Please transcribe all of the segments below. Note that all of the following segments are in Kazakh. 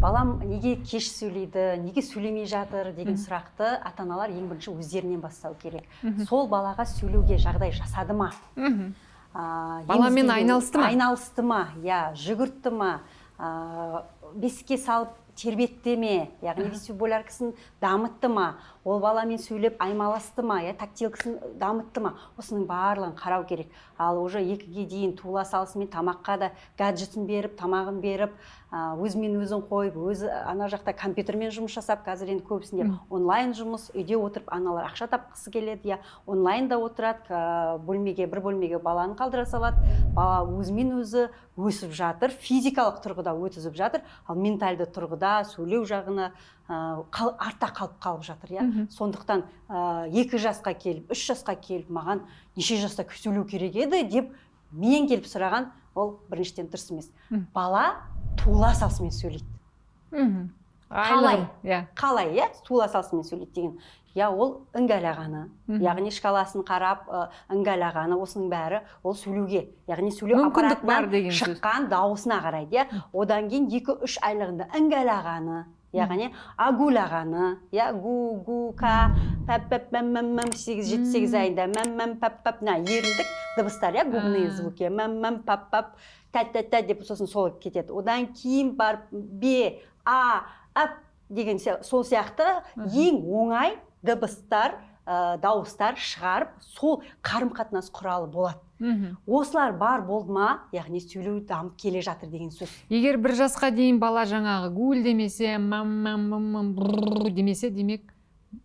балам неге кеш сөйлейді, неге сөйлемей жатыр деген сұрақты ата-аналар ең бірінші өздерінен бастау керек. Сол балаға сөйлеуге жағдай жасады ма? Баламен айналысты ма? Айналысты ма, жүгіртті ма, бесікке салып тербетті ме, яғни вестибуляркасын дамытты ма, ол баламен сөйлеп аймаласты ма, тактилкасын дамытты ма, осының барлығын қарау керек. Ал уже 2-ге дейін туыла салысымен тамаққа да гаджетін беріп, тамағын беріп, өзімен өзін қойып, өзі ана жақта компьютермен жұмыс жасап, қазір енді көбісінде онлайн жұмыс, үйде отырып аналар ақша тапқысы келеді, онлайнда отырады, бір бөлмеге баланы қалдыра салады, бала өзімен өзі өсіп жатыр, физикалық тұрғыда өтізіп жатыр, ал ментальды тұрғыда сөйлеу жағына артта қалып жатыр. Сондықтан 2 жасқа келіп, 3 жасқа келіп, маған неше жаста сөйлеу керек еді деп мен келіп сұраған, ол біріншіден дұрыс емес. Бала туыла салысымен сөйлейді. Қалай, туыла салысымен сөйлейді деген. Ол ыңғайлағаны, яғни шкаласын қарап, ыңғайлағаны, осының бәрі ол сөйлеуге, яғни сөйлеу аппаратынан шыққан дауысына қарайды. Одан кейін 2-3 айлығында ыңғайлағаны, яғни агулағаны, гу-гу-ка, пәп-пәп-мәм-мәм-мәм, 7-8 айында мәм-мәм-пәп-пәп, еріндік дыбыстар, губные звуки, мәм-мәм-пәп-пәп, тәт-тәт-тәт деп сосын сол кетеді. Одан кейін барып бе, ап деген сол сияқты ең оңай дыбыстар, дауыстар шығарып, сол қарым-қатынас құралы болады. Осылар бар болды ма, яғни сөйлеу дамып келе жатыр деген сөз. Егер 1 жасқа дейін бала жаңағы гул демесе, демесе, демек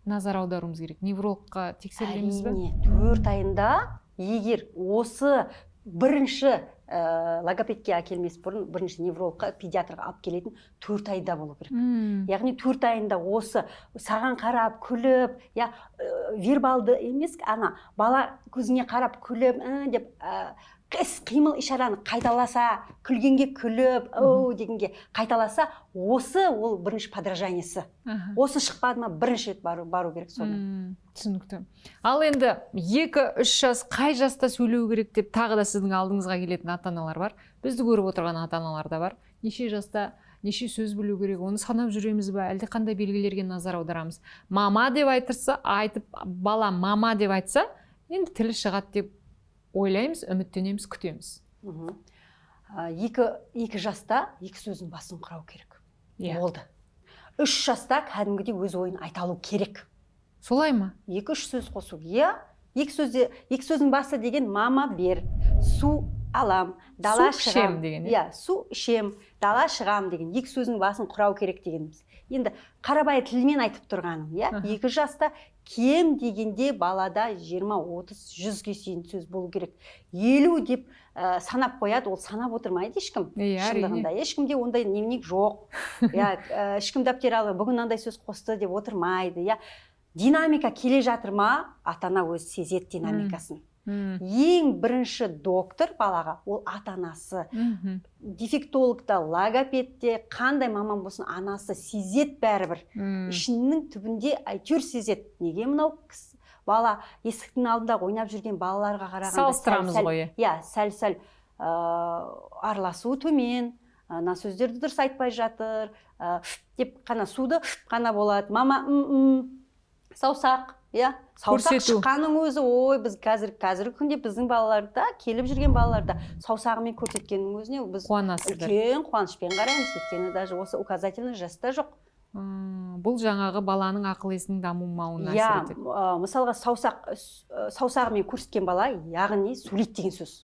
назар аударуымыз керек. Неврологқа тексерілеміз бе? Әрине, 4 айында егер осы бірінші логопедке әкелмес бұрын бірінші неврологқа, педиатрға алып келетін 4 айда болу керек. Яғни 4 айында осы саған қарап, күліп, вербалды емес, бала көзіңе қарап, күліп, деп қимыл ишараны қайталаса, күлгенге күліп, дегенге қайталаса, осы ол бірінші подражаниесі. Осы шықпады ма, бірінші рет бару керек соны. Түсінікті. Ал енді 2-3 жас қай жаста сөйлеу керек деп тағы да сіздің алдыңызға келетін ата-аналар бар. Бізді көріп отырған ата-аналар да бар. Неше жаста неше сөз білу керек, оны санап жүреміз бе, әлде қандай белгілерге назар аударамыз? Мама деп айтып, бала мама деп айтса, енді тілі шығады деп ойлаймыз, үміттенеміз, күтеміз. 2 жаста 2 сөздің басын құрау керек. Болды. 3 жаста кәдімгідей өз ойын айта алу керек. Солай ма? 2-3 сөз қосу. 2 сөздің басы деген мама бер, су алам, дала шығам деген. Су ішем, дала шығам деген 2 сөздің басын құрау керек дегеніміз. Енді қарабай тілмен айтып тұрғаным, 2 жаста кем дегенде балада 20-30 100-ге дейін сөз болу керек. 50 деп санап қояды, ол санап отырмайды ешкім. Шындығында ешкімде ондай дневник жоқ. Ешкім дәптер алып, бүгін андай сөз қосты деп отырмайды. Динамика келе жатыр ма, ата-ана өзі сезеді динамикасын. Ең бірінші доктор балаға, ол ата-анасы. Дефектологта, логопедте, қандай маман болсын, анасы сезет бәрібір. Ішінің түбінде әйтеуір сезет. Неге мынау бала есіктің алдында ойнап жүрген балаларға қарағанда салыстырамыз ғой. Сәл-сәл араласуы төмен, сөздерді дұрыс айтпай жатыр, деп қана суды қана болады. Мама саусақ, саусақ шыққаның өзі, біз қазіргі күнде біздің балаларда, келіп жүрген балаларда саусағымен көрсеткеннің өзіне біз үлкен қуанышпен қараймыз, өйткені даже осы указательный жаста жоқ. Бұл жаңағы баланың ақыл есінің дамымауына әсер етеді. Мысалға саусағымен көрсеткен бала, яғни сөйлейді деген сөз.